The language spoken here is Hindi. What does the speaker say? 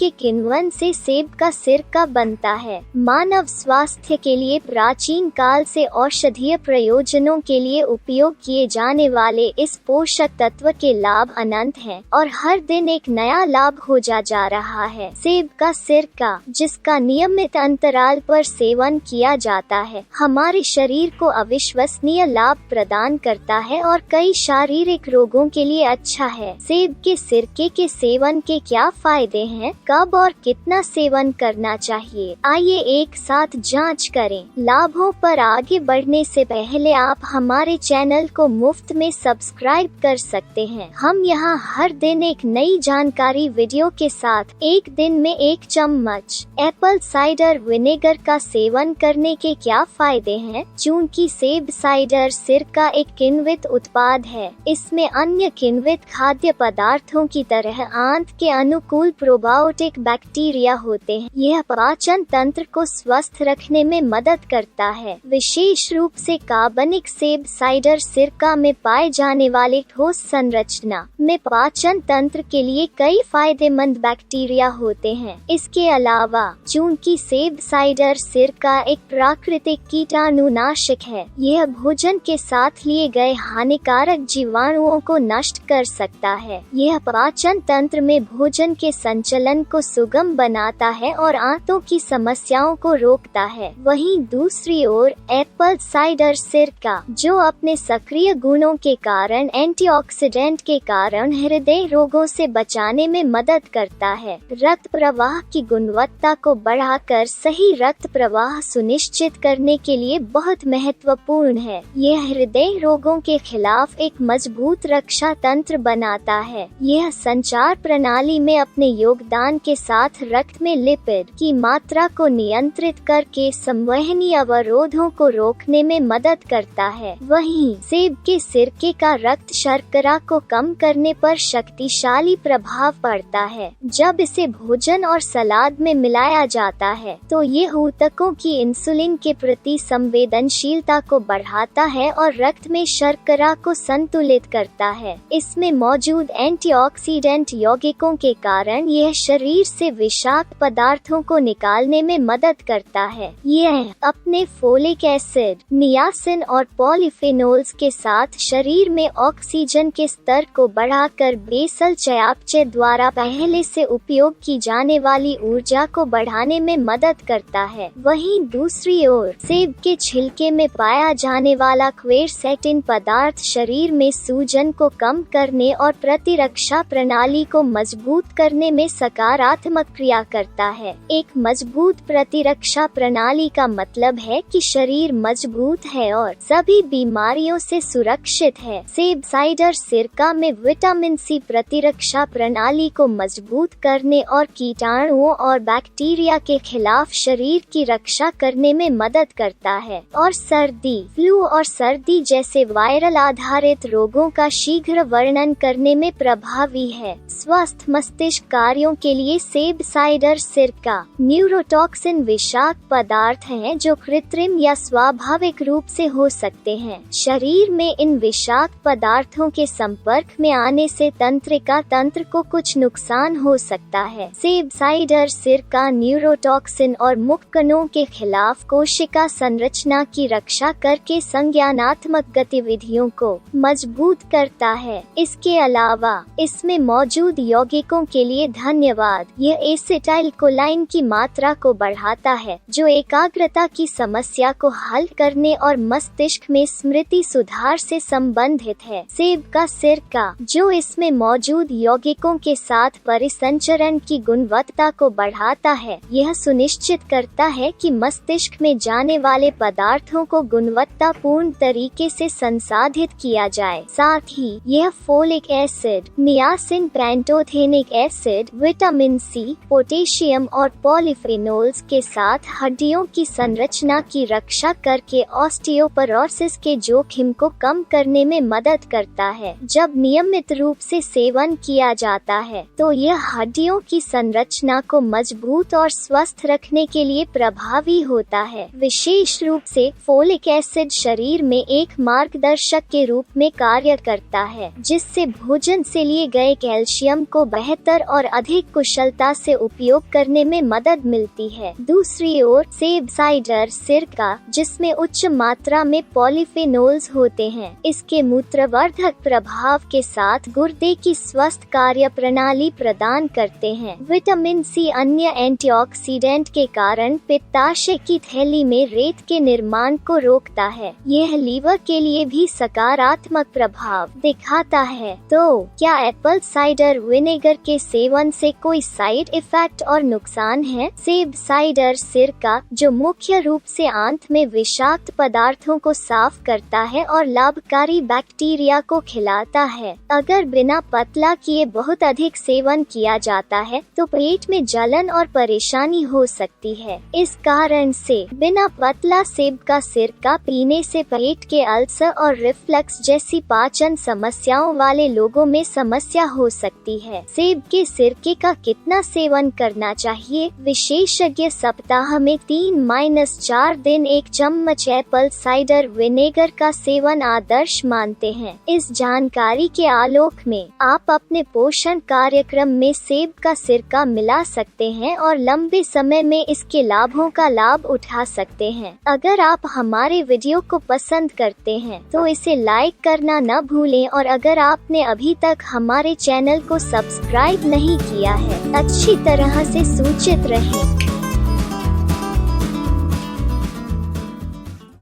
के किण्वन से सेब का सिरका बनता है। मानव स्वास्थ्य के लिए प्राचीन काल से औषधीय प्रयोजनों के लिए उपयोग किए जाने वाले इस पोषक तत्व के लाभ अनंत हैं और हर दिन एक नया लाभ हो जा रहा है। सेब का सिरका, जिसका नियमित अंतराल पर सेवन किया जाता है, हमारे शरीर को अविश्वसनीय लाभ प्रदान करता है और कई शारीरिक रोगों के लिए अच्छा है। सेब के सिरके के सेवन के क्या फायदे हैं, कब और कितना सेवन करना चाहिए, आइए एक साथ जांच करें। लाभों पर आगे बढ़ने से पहले आप हमारे चैनल को मुफ्त में सब्सक्राइब कर सकते हैं। हम यहाँ हर दिन एक नई जानकारी वीडियो के साथ। एक दिन में 1 चम्मच एप्पल साइडर विनेगर का सेवन करने के क्या फायदे हैं? चूंकि सेब साइडर सिरका एक किण्वित उत्पाद है, इसमें अन्य किण्वित खाद्य पदार्थों की तरह आंत के अनुकूल प्रोबायोटिक बैक्टीरिया होते हैं। यह पाचन तंत्र को स्वस्थ रखने में मदद करता है। विशेष रूप से कार्बनिक सेब साइडर सिरका में पाए जाने वाले ठोस संरचना में पाचन तंत्र के लिए कई फायदेमंद बैक्टीरिया होते हैं। इसके अलावा चूंकि सेब साइडर सिरका एक प्राकृतिक कीटाणुनाशक है, यह भोजन के साथ लिए गए हानिकारक जीवाणुओं को नष्ट कर सकता है। यह पाचन तंत्र में भोजन के संचलन को सुगम बनाता है और आंतों की समस्याओं को रोकता है। वहीं दूसरी ओर एप्पल साइडर सिरका, जो अपने सक्रिय गुणों के कारण एंटीऑक्सीडेंट के कारण हृदय रोगों से बचाने में मदद करता है। रक्त प्रवाह की गुणवत्ता को बढ़ाकर सही रक्त प्रवाह सुनिश्चित करने के लिए बहुत महत्वपूर्ण है। यह हृदय रोगों के खिलाफ एक मजबूत रक्षा तंत्र बनाता है। यह संचार प्रणाली में अपने योगदान के साथ रक्त में लिपिड की मात्रा को नियंत्रित करके संवहनी अवरोधों को रोकने में मदद करता है। वहीं सेब के सिरके का रक्त शर्करा को कम करने पर शक्तिशाली प्रभाव पड़ता है। जब इसे भोजन और सलाद में मिलाया जाता है तो ये ऊतकों की इंसुलिन के प्रति संवेदनशीलता को बढ़ाता है और रक्त में शर्करा को संतुलित करता है। इसमें मौजूद एंटीऑक्सीडेंट यौगिकों के कारण यह शरीर से विषाक्त पदार्थों को निकालने में मदद करता है। यह अपने फोलिक एसिड, नियासिन और पॉलीफेनोल्स के साथ शरीर में ऑक्सीजन के स्तर को बढ़ाकर बेसल चयापचय द्वारा पहले से उपयोग की जाने वाली ऊर्जा को बढ़ाने में मदद करता है। वहीं दूसरी ओर सेब के छिलके में पाया जाने वाला क्वेरसेटिन पदार्थ शरीर में सूजन को कम करने और प्रतिरक्षा प्रणाली को मजबूत करने में सकारात्मक क्रिया करता है। एक मजबूत प्रतिरक्षा प्रणाली का मतलब है कि शरीर मजबूत है और सभी बीमारियों से सुरक्षित है। सेब साइडर सिरका में विटामिन सी प्रतिरक्षा प्रणाली को मजबूत करने और कीटाणुओं और बैक्टीरिया के खिलाफ शरीर की रक्षा करने में मदद करता है और सर्दी, फ्लू और सर्दी जैसे वायरल आधारित रोगों का शीघ्र वर्णन करने में प्रभावी है। स्वस्थ मस्तिष्क कार्यों के लिए सेब साइडर सिरका। न्यूरोटॉक्सिन विषाक्त पदार्थ हैं जो कृत्रिम या स्वाभाविक रूप से हो सकते हैं। शरीर में इन विषाक्त पदार्थों के संपर्क में आने से तंत्रिका तंत्र को कुछ नुकसान हो सकता है। सेब साइडर सिरका न्यूरोटॉक्सिन और मुक्त कणों के खिलाफ कोशिका संरचना की रक्षा करके संज्ञानात्मक गतिविधियों को मजबूत करता है। इसके अलावा इसमें मौजूद यौगिकों के लिए धन्यवाद। यह एसिटाइल कोलाइन की मात्रा को बढ़ाता है जो एकाग्रता की समस्या को हल करने और मस्तिष्क में स्मृति सुधार से संबंधित है। सेब का सिरका, जो इसमें मौजूद यौगिकों के साथ परिसंचरण की गुणवत्ता को बढ़ाता है, यह सुनिश्चित करता है कि मस्तिष्क में जाने वाले पदार्थों को गुणवत्तापूर्ण तरीके से संसाधित किया जाए। साथ ही यह folic acid, niacin, pantothenic acid, vitamin C, potassium और पॉलीफेनोल्स के साथ हड्डियों की संरचना की रक्षा करके ऑस्टियोपोरोसिस के जोखिम को कम करने में मदद करता है। जब नियमित रूप से सेवन किया जाता है तो यह हड्डियों की संरचना को मजबूत और स्वस्थ रखने के लिए प्रभावी होता है। विशेष रूप से फोलिक एसिड शरीर में एक मार्गदर्शक के रूप में कार्य करता है, जिससे भोजन से लिए गए कैल्शियम को बेहतर और अधिक कुशल कुशलता से उपयोग करने में मदद मिलती है। दूसरी ओर सेब साइडर सिरका, जिसमें उच्च मात्रा में पॉलीफेनोल्स होते हैं, इसके मूत्रवर्धक प्रभाव के साथ गुर्दे की स्वस्थ कार्य प्रणाली प्रदान करते हैं। विटामिन सी अन्य एंटीऑक्सीडेंट के कारण पित्ताशय की थैली में रेत के निर्माण को रोकता है। यह लीवर के लिए भी सकारात्मक प्रभाव दिखाता है। तो क्या एप्पल साइडर विनेगर के सेवन से कोई साइड इफेक्ट और नुकसान है? सेब साइडर सिरका, जो मुख्य रूप से आंत में विषाक्त पदार्थों को साफ करता है और लाभकारी बैक्टीरिया को खिलाता है, अगर बिना पतला किए बहुत अधिक सेवन किया जाता है तो पेट में जलन और परेशानी हो सकती है। इस कारण से बिना पतला सेब का सिरका पीने से पेट के अल्सर और रिफ्लक्स जैसी पाचन समस्याओं वाले लोगों में समस्या हो सकती है। सेब के सिरके का कितना सेवन करना चाहिए? विशेषज्ञ सप्ताह में 3-4 दिन 1 चम्मच एप्पल साइडर विनेगर का सेवन आदर्श मानते हैं। इस जानकारी के आलोक में आप अपने पोषण कार्यक्रम में सेब का सिरका मिला सकते हैं और लंबे समय में इसके लाभों का लाभ उठा सकते हैं। अगर आप हमारे वीडियो को पसंद करते हैं तो इसे लाइक करना न भूलें और अगर आपने अभी तक हमारे चैनल को सब्सक्राइब नहीं किया है, अच्छी तरह से सूचित रहें।